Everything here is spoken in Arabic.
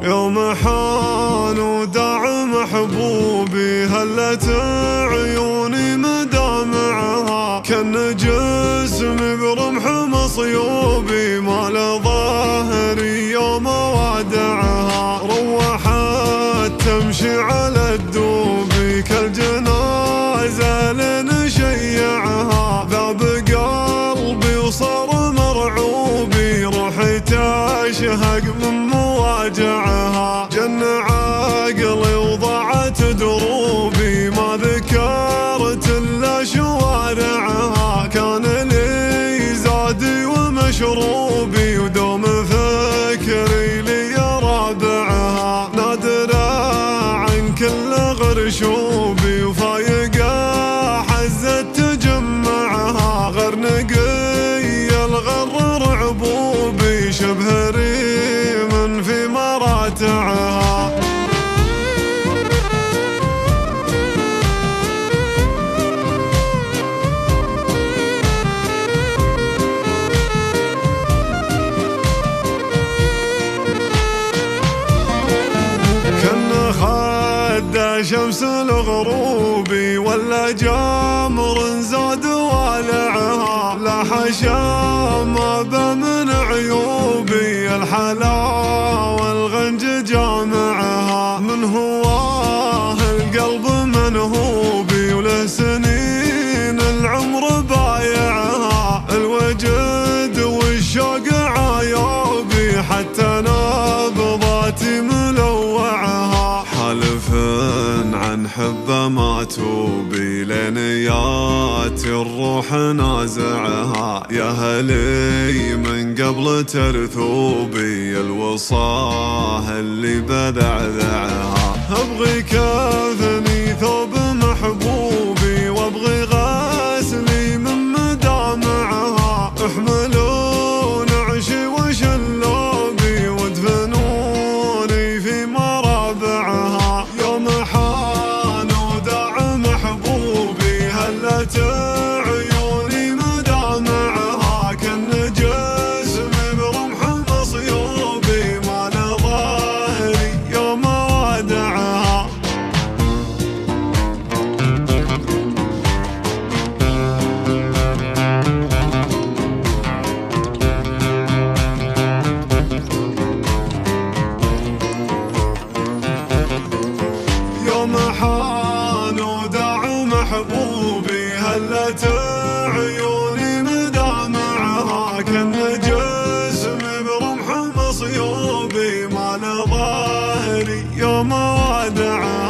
يوم حان وداع محبوبي هلت عيوني مدامعها، كان جسمي برمح مصيوبي ما له ظهري يوم وادعها، روحت تمشي على الدوب كالجنازة لنشيعها، ذاب قلبي وصار مرعوبي روحي تشهق من مواجعها، جن عقلي وضاعت دروبي ما ذكرت الا شوارعها، كان لي زادي ومشروبي ودوم فكري لي رابعها، نادرة عن كل غرشوبي وفايقة حزت تجمعها، غير نقي الغر عبوبي شبه ريم في مراتعها. كان خد شمس الغروبي ولا جمر زاد والعها، لا حشا ما بمن عيوبي الحلا والغنج جامعها، من هواه القلب منهوبي وله سنين العمر بايعها، الوجد والشوق عيوبي حتى نبضاتي ملوعها، حلف عن حبه ما توبي لنيات الروح نازعها، يا هلي من قبل ترثوبي الوصاه اللي بذعذعها، ابغي كافني ثوب محبوبي وابغي غسلي من مدامعها، احملون عشي وشلوبي وادفنوني في مرابعها، يوم حان وداع محبوبي هلت عيوني مدامعها، كان جسمي برمح مصيوبي ما له ظهري يوم وادعها. يوم حان وداع محبوبي هلت عيوني مدامعها، كان جسمي برمح مصيوبي ما له ظهري يوم وادعها.